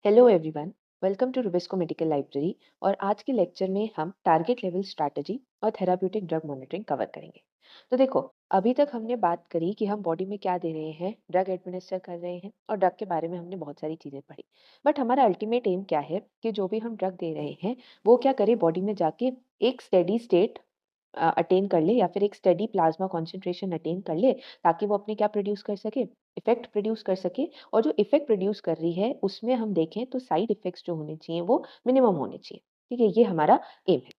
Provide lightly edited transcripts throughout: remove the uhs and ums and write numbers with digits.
Hello everyone, welcome to Rubisco medical library. और आज के लेक्चर में हम टारगेट लेवल स्ट्रैटेजी और थेराप्यूटिक ड्रग मॉनिटरिंग कवर करेंगे। तो देखो, अभी तक हमने बात करी कि हम बॉडी में क्या दे रहे हैं, ड्रग एडमिनिस्टर कर रहे हैं और ड्रग के बारे में हमने बहुत सारी चीज़ें पढ़ी। बट हमारा अल्टीमेट एम क्या है कि जो भी हम ड्रग दे रहे हैं वो क्या करे, बॉडी में जाके एक स्टेडी स्टेट अटेन कर ले या फिर एक स्टेडी प्लाज्मा कॉन्सेंट्रेशन अटेन कर ले, ताकि वो अपने क्या प्रोड्यूस कर सके, इफेक्ट प्रोड्यूस कर सके। और जो इफेक्ट प्रोड्यूस कर रही है उसमें हम देखें तो साइड इफेक्ट्स जो होने चाहिए वो मिनिमम होने चाहिए। ठीक है, ये हमारा एम है।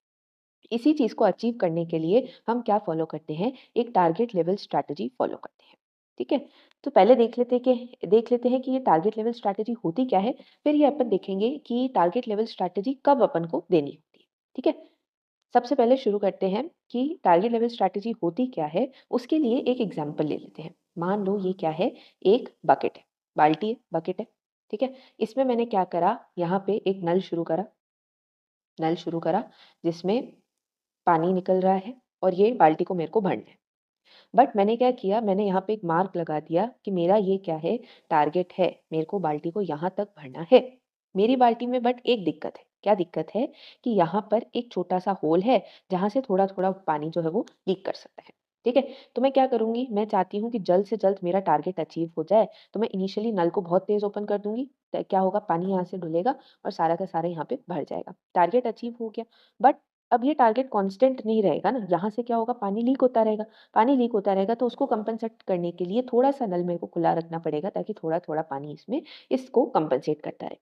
इसी चीज को अचीव करने के लिए हम क्या फॉलो करते हैं, एक टारगेट लेवल स्ट्रैटेजी फॉलो करते हैं। ठीक है, तो पहले देख लेते हैं कि ये टारगेट लेवल स्ट्रैटेजी होती क्या है। फिर ये अपन देखेंगे कि टारगेट लेवल स्ट्रैटेजी कब अपन को देनी होती है। ठीक है, सबसे पहले शुरू करते हैं कि टारगेट लेवल स्ट्रैटेजी होती क्या है। उसके लिए एक एग्जांपल ले लेते हैं। मान लो ये क्या है, एक बकेट है, बाल्टी है, बकेट है। ठीक है, इसमें मैंने क्या करा, यहाँ पे एक नल शुरू करा जिसमें पानी निकल रहा है और ये बाल्टी को मेरे को भरना है। बट मैंने क्या किया, मैंने यहाँ पे एक मार्क लगा दिया कि मेरा ये क्या है, टारगेट है, मेरे को बाल्टी को यहाँ तक भरना है। मेरी बाल्टी में बट एक दिक्कत है। क्या दिक्कत है कि यहाँ पर एक छोटा सा होल है जहाँ से थोड़ा थोड़ा पानी जो है वो लीक कर सकता है। ठीक है, तो मैं क्या करूंगी, मैं चाहती हूँ कि जल्द से जल्द मेरा टारगेट अचीव हो जाए। तो मैं इनिशियली नल को बहुत तेज ओपन कर दूंगी। तो क्या होगा, पानी यहाँ से डुलेगा और सारा का सारा यहाँ पे भर जाएगा, टारगेट अचीव हो गया। बट अब ये टारगेट कांस्टेंट नहीं रहेगा ना, यहाँ से क्या होगा, पानी लीक होता रहेगा। पानी लीक होता रहेगा तो उसको कंपनसेट करने के लिए थोड़ा सा नल मेरे को खुला रखना पड़ेगा, ताकि थोड़ा थोड़ा पानी इसमें इसको कंपनसेट करता रहे।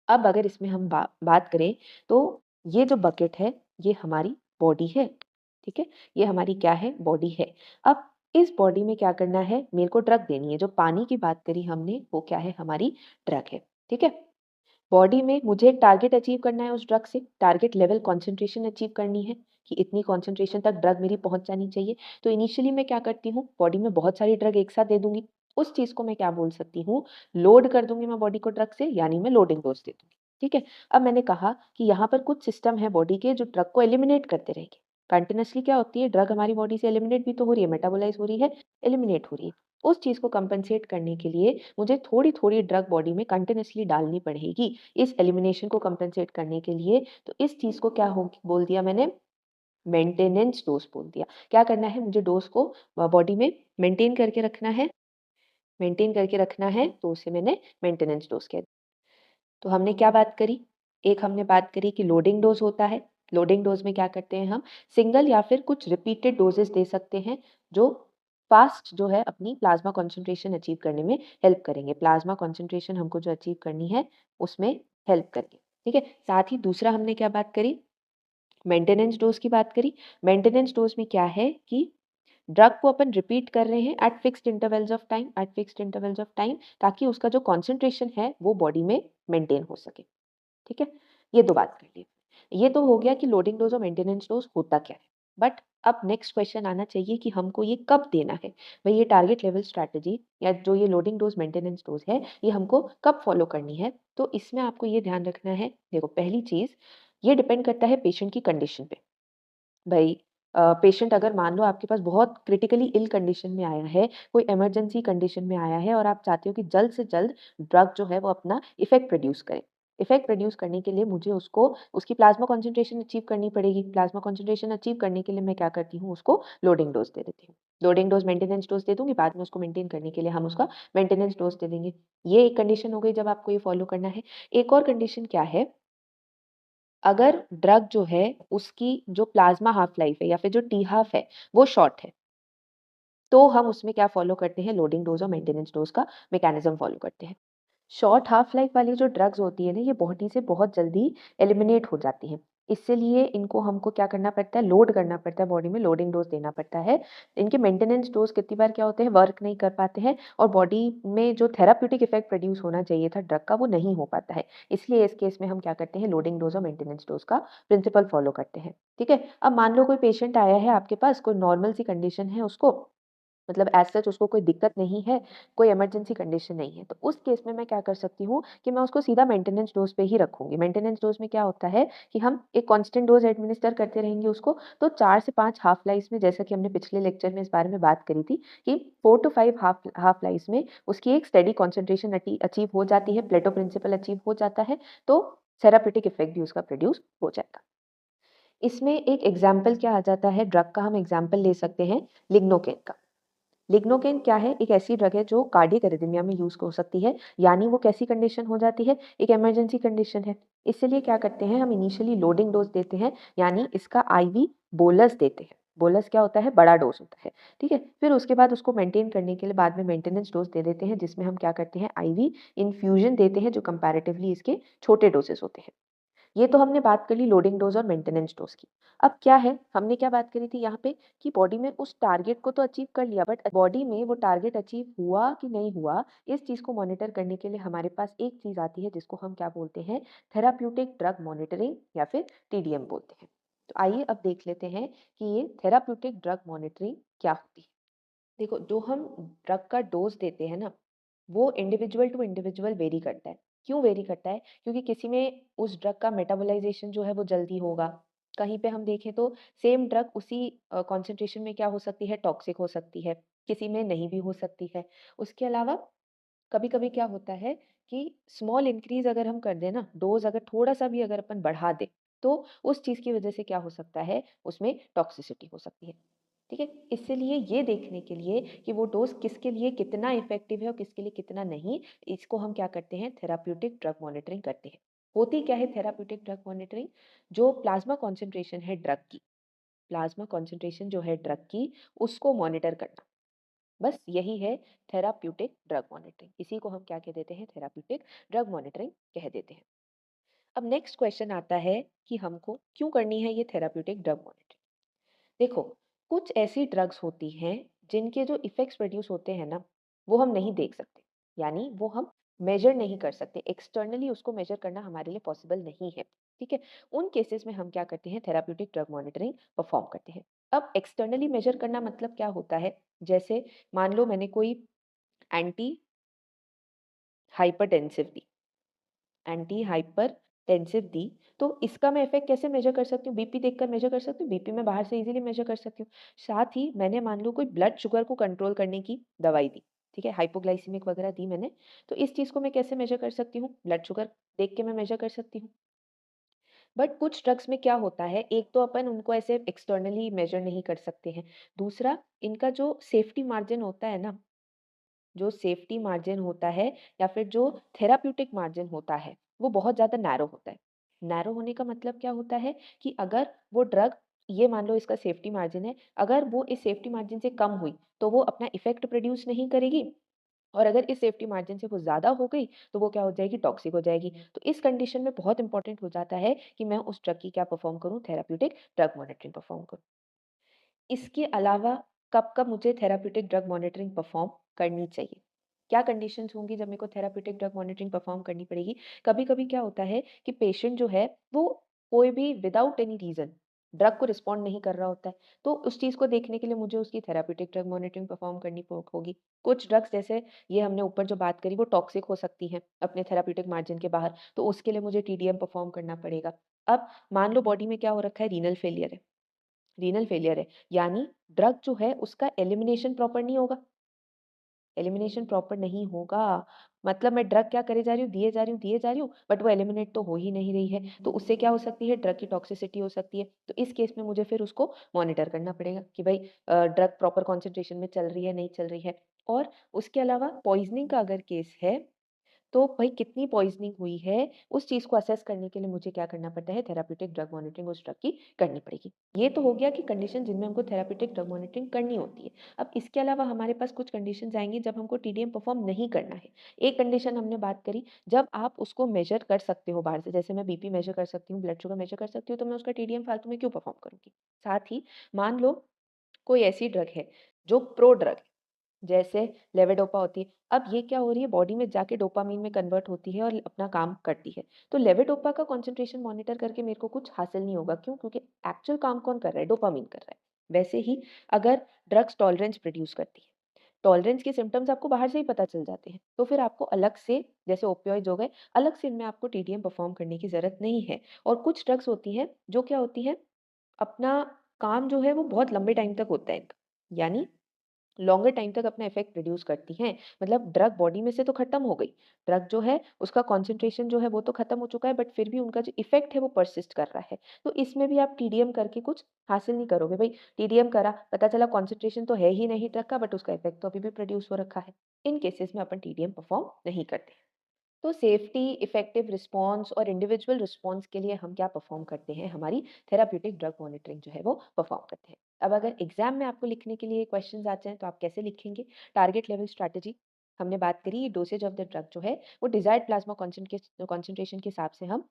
अब अगर इसमें हम बात करें तो ये जो बकेट है ये हमारी बॉडी है। ठीक है, ये हमारी क्या है, बॉडी है। अब इस बॉडी में क्या करना है, मेरे को ड्रग देनी है। जो पानी की बात करी हमने वो क्या है, हमारी ड्रग है। ठीक है, बॉडी में मुझे एक टारगेट अचीव करना है, उस ड्रग से टारगेट लेवल कॉन्सेंट्रेशन अचीव करनी है कि इतनी कॉन्सेंट्रेशन तक ड्रग मेरी पहुंच जानी चाहिए। तो इनिशियली मैं क्या करती हूँ, बॉडी में बहुत सारी ड्रग एक साथ दे दूंगी। उस चीज को मैं क्या बोल सकती हूँ, लोड कर दूंगी मैं बॉडी को ड्रग से, यानी मैं लोडिंग डोज दे दूंगी। ठीक है, अब मैंने कहा कि यहाँ पर कुछ सिस्टम है बॉडी के जो ड्रग को एलिमिनेट करते रहेंगे। कंटिन्यूसली क्या होती है, ड्रग हमारी बॉडी से एलिमिनेट भी तो हो रही है, मेटाबोलाइज हो रही है, एलिमिनेट हो रही है। उस चीज को कंपनसेट करने के लिए मुझे थोड़ी थोड़ी ड्रग बॉडी में कंटिन्यूसली डालनी पड़ेगी, इस एलिमिनेशन को कंपनसेट करने के लिए। तो इस चीज को क्या हो बोल दिया मैंने, मेंटेनेंस डोज बोल दिया। क्या करना है, मुझे डोज को बॉडी में मेंटेन करके रखना है। मेंटेन करके रखना है तो उसे मैंने मेंटेनेंस डोज कह। तो हमने क्या बात करी, एक हमने बात करी कि लोडिंग डोज होता है। लोडिंग डोज में क्या करते हैं, हम सिंगल या फिर कुछ रिपीटेड डोजेस दे सकते हैं, जो फास्ट जो है अपनी प्लाज्मा कंसंट्रेशन अचीव करने में हेल्प करेंगे। प्लाज्मा कंसंट्रेशन हमको जो अचीव करनी है उसमें हेल्प करेंगे। ठीक है, साथ ही दूसरा हमने क्या बात करी, मेंटेनेंस डोज की बात करी। मेंटेनेंस डोज में क्या है कि ड्रग को अपन रिपीट कर रहे हैं at fixed intervals of time, ताकि उसका जो कॉन्सेंट्रेशन है वो बॉडी में मेंटेन हो सके। ठीक है, ये दो बात कर ली। ये तो हो गया कि लोडिंग डोज और मेंटेनेंस डोज होता क्या है। बट अब नेक्स्ट क्वेश्चन आना चाहिए कि हमको ये कब देना है। भाई ये टारगेट लेवल स्ट्रैटेजी या जो ये लोडिंग डोज मेंटेनेंस डोज है ये हमको कब फॉलो करनी है। तो इसमें आपको ये ध्यान रखना है, देखो पहली चीज, ये डिपेंड करता है पेशेंट की कंडीशन पे। भाई पेशेंट अगर मान लो आपके पास बहुत क्रिटिकली इल कंडीशन में आया है, कोई इमरजेंसी कंडीशन में आया है और आप चाहते हो कि जल्द से जल्द ड्रग जो है वो अपना इफेक्ट प्रोड्यूस करे। इफेक्ट प्रोड्यूस करने के लिए मुझे उसको उसकी प्लाज्मा कंसंट्रेशन अचीव करनी पड़ेगी। प्लाज्मा कंसंट्रेशन अचीव करने के लिए मैं क्या करती हूँ, उसको लोडिंग डोज दे देती हूँ। लोडिंग डोज मेंटेनेंस डोज दे दूंगी, बाद में उसको मेंटेन करने के लिए हम उसका मेंटेनेंस डोज दे देंगे। ये एक कंडीशन हो गई जब आपको ये फॉलो करना है। एक और कंडीशन क्या है, अगर ड्रग जो है उसकी जो प्लाज्मा हाफ लाइफ है या फिर जो टी हाफ है वो शॉर्ट है, तो हम उसमें क्या फॉलो करते हैं, लोडिंग डोज और मेंटेनेंस डोज का मैकेनिज्म फॉलो करते हैं। शॉर्ट हाफ लाइफ वाली जो ड्रग्स होती है ना, ये बॉडी से बहुत जल्दी एलिमिनेट हो जाती हैं। इसलिए इनको हमको क्या करना पड़ता है, लोड करना पड़ता है, बॉडी में लोडिंग डोज देना पड़ता है। इनके मेंटेनेंस डोज कितनी बार क्या होते हैं, वर्क नहीं कर पाते हैं और बॉडी में जो थेराप्यूटिक इफेक्ट प्रोड्यूस होना चाहिए था ड्रग का वो नहीं हो पाता है। इसलिए इस केस में हम क्या करते हैं, लोडिंग डोज और मेंटेनेंस डोज का प्रिंसिपल फॉलो करते हैं। ठीक है, अब मान लो कोई पेशेंट आया है आपके पास, कोई नॉर्मल सी कंडीशन है उसको, मतलब एज़ सच उसको कोई दिक्कत नहीं है, कोई इमरजेंसी कंडीशन नहीं है। तो उस केस में मैं क्या कर सकती हूँ कि मैं उसको सीधा मेंटेनेंस डोज़ पे ही रखूँगी। मेंटेनेंस डोज़ में क्या होता है कि हम एक कांस्टेंट डोज़ एडमिनिस्टर करते रहेंगे उसको, तो 4 से 5 हाफ लाइफ़ में, जैसा कि हमने पिछले लेक्चर में इस बारे में बात करी थी कि 4 टू 5 हाफ लाइफ़ में उसकी एक स्टेडी कंसंट्रेशन अचीव हो जाती है, प्लेटो प्रिंसिपल अचीव हो जाता है, तो थेराप्यूटिक इफ़ेक्ट भी उसका प्रोड्यूस हो जाएगा। इसमें एक एग्ज़ाम्पल क्या आ जाता है, ड्रग का हम एग्ज़ाम्पल ले सकते हैं लिग्नोकेन का। लिग्नोकेन क्या है? एक ऐसी ड्रग है जो कार्डियक एरिथमिया में यूज़ हो सकती है, यानी वो कैसी कंडीशन हो जाती है? एक इमरजेंसी कंडीशन है। इसलिए क्या करते हैं, हम इनिशियली लोडिंग डोज़ देते हैं, यानी इसका आईवी बोलस देते हैं। बोलस क्या होता है? बड़ा डोज़ होता है, ठीक है? फिर उसके बाद उसको मेंटेन करने के लिए बाद में मेंटेनेंस डोज़ दे देते हैं, जिसमें हम क्या करते हैं, आईवी इन्फ्यूज़न देते हैं, जो कंपैरेटिवली इसके छोटे डोज़ेज़ होते हैं। ये तो हमने बात कर ली लोडिंग डोज़ और मेंटेनेंस डोज़ की। अब क्या है, हमने क्या बात करी थी यहाँ पे कि बॉडी में उस टारगेट को तो अचीव कर लिया, बट बॉडी में वो टारगेट अचीव हुआ कि नहीं हुआ, इस चीज़ को मॉनिटर करने के लिए हमारे पास एक चीज़ आती है जिसको हम क्या बोलते हैं, थेराप्यूटिक ड्रग मॉनिटरिंग या फिर टीडीएम बोलते हैं। तो आइए अब देख लेते हैं कि ये थेराप्यूटिक ड्रग मॉनिटरिंग क्या होती है। देखो, जो हम ड्रग का डोज़ देते हैं ना, वो इंडिविजुअल टू इंडिविजुअल वेरी करता है। क्यों वेरी करता है? क्योंकि किसी में उस ड्रग का मेटाबोलाइज़ेशन जो है वो जल्दी होगा। कहीं पे हम देखें तो सेम ड्रग उसी कॉन्सन्ट्रेशन में क्या हो सकती है, टॉक्सिक हो सकती है, किसी में नहीं भी हो सकती है। उसके अलावा कभी-कभी क्या होता है कि स्मॉल इंक्रीज़ अगर हम कर दें ना, डोज़ अगर थोड़ा-सा भी अगर अपन बढ़ा दें, तो उस चीज़ की वज़ह से क्या हो सकता है, उसमें टॉक्सिसिटी हो सकती है। ठीक है? इसीलिए ये देखने के लिए कि वो डोज़ किसके लिए कितना इफ़ेक्टिव है और किसके लिए कितना नहीं, इसको हम क्या करते हैं, थेराप्यूटिक ड्रग मॉनिटरिंग करते हैं। होती क्या है थेराप्यूटिक ड्रग मॉनिटरिंग? जो प्लाज़्मा कॉन्सन्ट्रेशन है ड्रग की, प्लाज़्मा कॉन्सन्ट्रेशन जो है ड्रग की, उसको मॉनिटर करना। बस यही है थेराप्यूटिक ड्रग मॉनिटरिंग। इसी को हम क्या कह देते हैं, थेराप्यूटिक ड्रग मॉनिटरिंग कह देते हैं। अब नेक्स्ट क्वेश्चन आता है कि हमको क्यों करनी है ये थेराप्यूटिक ड्रग मॉनिटरिंग? देखो, कुछ ऐसी ड्रग्स होती हैं जिनके जो इफ़ेक्ट्स प्रोड्यूस होते हैं ना, वो हम नहीं देख सकते। यानी वो हम मेज़र नहीं कर सकते, एक्सटर्नली उसको मेज़र करना हमारे लिए पॉसिबल नहीं है, ठीक है? उन केसेस में हम क्या करते हैं, थेराप्यूटिक ड्रग मॉनिटरिंग परफ़ॉर्म करते हैं। अब एक्सटर्नली मेज़र करना मतलब क्या होता है? जैसे मान लो मैंने कोई एंटी हाइपरटेंसिव दी, एंटी हाइपरटेंसिव दी, तो इसका मैं इफ़ेक्ट कैसे मेज़र कर सकती हूँ? बीपी देखकर मेज़र कर सकती हूँ, बीपी मैं बाहर से ईज़िली मेज़र कर सकती हूँ। साथ ही मैंने मान लो कोई ब्लड शुगर को कंट्रोल करने की दवाई दी, ठीक है? हाइपोग्लाइसेमिक वगैरह दी मैंने, तो इस चीज़ को मैं कैसे मेज़र कर सकती हूँ? ब्लड शुगर देख के मैं मेज़र कर सकती हूँ। बट कुछ ड्रग्स में क्या होता है, एक तो अपन उनको ऐसे एक्सटर्नली मेज़र नहीं कर सकते हैं, दूसरा इनका जो सेफ्टी मार्जिन होता है ना, जो सेफ्टी मार्जिन होता है या फिर जो थेराप्यूटिक मार्जिन होता है, वो बहुत ज़्यादा नैरो होता है। नैरो होने का मतलब क्या होता है कि अगर वो ड्रग, ये मान लो इसका सेफ्टी मार्जिन है, अगर वो इस सेफ्टी मार्जिन से कम हुई, तो वो अपना इफ़ेक्ट प्रोड्यूस नहीं करेगी, और अगर इस सेफ्टी मार्जिन से वो ज़्यादा हो गई, तो वो क्या हो जाएगी, टॉक्सिक हो जाएगी। तो इस कंडीशन में बहुत इंपॉर्टेंट हो जाता है कि मैं उस ड्रग की क्या परफ़ॉर्म करूँ, थेराप्यूटिक ड्रग मॉनिटरिंग परफ़ॉर्म करूँ। इसके अलावा कब-कब मुझे थेराप्यूटिक ड्रग मॉनिटरिंग परफ़ॉर्म करनी चाहिए? क्या कंडीशंस होंगी जब मेरे को थेराप्यूटिक ड्रग मॉनिटरिंग परफ़ॉर्म करनी पड़ेगी? कभी-कभी क्या होता है कि पेशेंट जो है वो कोई भी विदाउट एनी रीज़न ड्रग को रिस्पॉन्ड नहीं कर रहा होता है। तो उस चीज़ को देखने के लिए मुझे उसकी थेराप्यूटिक ड्रग मॉनिटरिंग परफ़ॉर्म करनी प होगी। कुछ ड्रग्स जैसे ये हमने ऊपर जो बात करी वो टॉक्सिक हो सकती हैं अपने थेराप्यूटिक मार्जिन के बाहर, तो उसके लिए मुझे टीडीएम परफ़ॉर्म करना पड़ेगा। अब मान लो बॉडी में क्या हो रखा है, रीनल फेलियर है, यानी ड्रग जो है उसका एलिमिनेशन प्रॉपर नहीं होगा। एलिमिनेशन प्रॉपर नहीं होगा, मतलब मैं ड्रग क्या करे जा रही हूँ, दिए जा रही हूँ, बट वो एलिमिनेट तो हो ही नहीं रही है। तो उससे क्या हो सकती है, ड्रग की टॉक्सिसिटी हो सकती है। तो इस केस में मुझे फिर उसको मॉनिटर करना पड़ेगा कि भाई ड्रग प्रॉपर कॉन्संट्रेशन में चल रही है, नहीं चल रही है। और उसके अलावा पॉइज़निंग का अगर केस है, तो भई कितनी पॉइज़निंग हुई है, उस चीज़ को असेस करने के लिए मुझे क्या करना पड़ता है, थेराप्यूटिक ड्रग मॉनिटरिंग उस ड्रग की करनी पड़ेगी। ये तो हो गया कि कंडीशन जिनमें हमको थेराप्यूटिक ड्रग मॉनिटरिंग करनी होती है। अब इसके अलावा हमारे पास कुछ कंडीशंस आएँगी जब हमको टीडीएम परफ़ॉर्म नहीं करना है। एक कंडीशन हमने बात करी, जब आप उसको मेज़र कर सकते हो बाहर से, जैसे मैं बीपी मेज़र कर सकती हूँ, ब्लड शुगर मेज़र कर सकती हूँ, तो मैं उसका टीडीएम फालतू में क्यों परफ़ॉर्म करूँगी? साथ ही मान लो कोई ऐसी ड्रग है, जो प्रो ड्रग है, जैसे लेवोडोपा होती है। अब ये क्या हो रही है, बॉडी में जाके डोपामाइन में कन्वर्ट होती है और अपना काम करती है। तो लेवोडोपा का कंसंट्रेशन मॉनिटर करके मेरे को कुछ हासिल नहीं होगा। क्यों? क्योंकि एक्चुअल काम कौन कर रहा है? डोपामाइन कर रहा है। वैसे ही अगर ड्रग्स टॉलरेंस प्रोड्यूस करती है, टॉलरेंस के सिम्पटम्स आपको बाहर से ही पता चल जाते हैं। तो फिर आपको अलग से, जैसे ओपियोइड्स हो गए, अलग से इनमें आपको टीडीएम परफ़ॉर्म करने की ज़रूरत नहीं है। और कुछ ड्रग्स होती हैं, जो क्या होती हैं, अपना काम जो है वो बहुत लंबे टाइम तक होता है इनका। यानी लॉन्गर टाइम तक अपना इफ़ेक्ट प्रोड्यूस करती हैं। मतलब ड्रग बॉडी में से तो खत्म हो गई। ड्रग जो है उसका कॉन्सन्ट्रेशन जो है वो तो खत्म हो चुका है, बट फिर भी उनका जो इफ़ेक्ट है वो पर्सिस्ट कर रहा है। तो इसमें भी आप टीडीएम करके कुछ हासिल नहीं करोगे। भई टीडीएम करा, पता चला कॉन्सन्ट्रेशन तो है ही नहीं ड्रग का, बट उसका इफ़ेक्ट तो अभी भी प्रोड्यूस हो रखा है। इन केसेस में अपन टीडीएम परफ़ॉर्म नहीं करते। तो सेफ्टी, इफ़ेक्टिव रिस्पॉन्स और इंडिविजुअल रिस्पॉन्स के लिए हम क्या परफ़ॉर्म करते हैं, हमारी थेराप्यूटिक ड्रग मॉनिटरिंग जो है वो परफ़ॉर्म करते हैं। अब अगर एग्ज़ाम में आपको लिखने के लिए क्वेश्चन्स आते हैं तो आप कैसे लिखेंगे? टारगेट लेवल स्ट्रैटेजी हमने बात करी, डोसेज ऑफ द ड्रग जो है वो डिज़ायर्ड प्लाज़्मा कॉन्सन्ट्रेशन के हिसाब से हम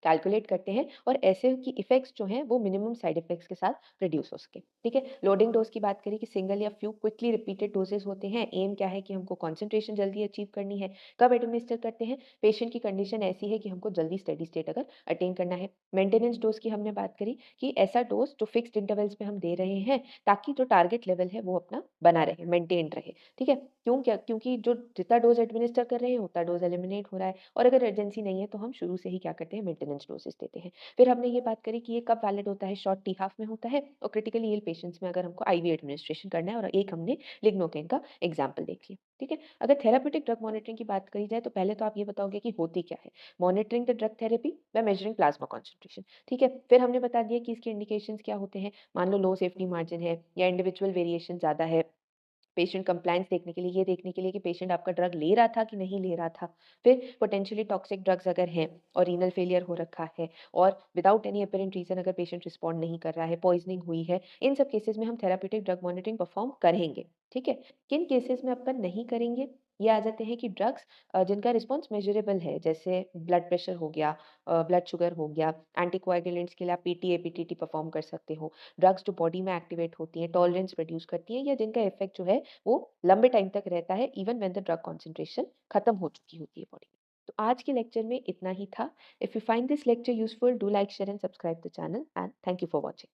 कैलकुलेट करते हैं और ऐसे की इफ़ेक्ट्स जो हैं वो मिनिमम साइड इफ़ेक्ट्स के साथ प्रोड्यूस हो सके, ठीक है? लोडिंग डोज़ की बात करें कि सिंगल या फ्यू क्विकली रिपीटेड डोज़ेज़ होते हैं। एम क्या है कि हमको कंसंट्रेशन जल्दी अचीव करनी है। कब एडमिनिस्टर करते हैं? पेशेंट की कंडीशन ऐसी है कि हमको जल्दी स्टेडी स्टेट अगर अटेन करना है। मेंटेनेंस डोज़ की हमने बात करी कि ऐसा डोज़ जो फिक्स्ड इंटरवल्स में हम दे रहे हैं ताकि जो टारगेट लेवल है वो अपना बना रहे, मेंटेन रहे, ठीक है? क्योंकि जो जितना डोज़ एडमिनिस्टर कर रहे हैं उतना डोज़ एलिमिनेट हो रहा है और अगर अर्जेंसी नहीं है तो हम शुरू से ही क्या करते हैं, मेंटेनेंस डोसेज़ देते हैं। फिर हमने ये बात करी कि ये कब वैलिड होता है, शॉर्ट टी हाफ में होता है और क्रिटिकली इल पेशेंट्स में अगर हमको आईवी एडमिनिस्ट्रेशन करना है और एक हमने लिग्नोकेन का एग्जाम्पल देख लिया, ठीक है? अगर थेराप्यूटिक ड्रग मॉनिटरिंग की बात करी जाए तो पहले तो आप ये बताओगे कि होती क्या है? Monitoring the drug therapy by measuring plasma concentration, ठीक है? फिर हमने बता दिया कि इसके इंडिकेशंस क्या होते हैं। मान लो लो सेफ्टी मार्जिन है या इंडिविजुअल वेरिएशन ज़्यादा है, पेशेंट कंप्लायंस देखने के लिए, ये देखने के लिए कि पेशेंट आपका ड्रग ले रहा था कि नहीं ले रहा था। फिर पोटेंशियली टॉक्सिक ड्रग्स अगर हैं और रीनल फेलियर हो रखा है और विदाउट एनी अपरेंट रीज़न अगर पेशेंट रिस्पॉन्ड नहीं कर रहा है, पॉइज़निंग हुई है, इन सब केसेज़ में हम थेराप्यूटिक ड्रग मॉनिटरिंग परफॉर्म करेंगे, ठीक है? किन केसेज़ में अपन नहीं करेंगे, ये आ जाते हैं कि ड्रग्स जिनका रिस्पॉन्स मेज़रेबल है, जैसे ब्लड प्रेशर हो गया, ब्लड शुगर हो गया, एंटीकोएगुलेंट्स के लिए आप पीटीए, पीटीटी परफॉर्म कर सकते हो। ड्रग्स जो बॉडी में एक्टिवेट होती हैं, टॉलरेंस प्रोड्यूस करती हैं या जिनका इफ़ेक्ट जो है वो लंबे टाइम तक रहता है even when the drug concentration खत्म हो चुकी होती है बॉडी में। तो आज के लेक्चर में इतना ही था। If you find this lecture useful, do like, share and subscribe the channel and thank you for watching.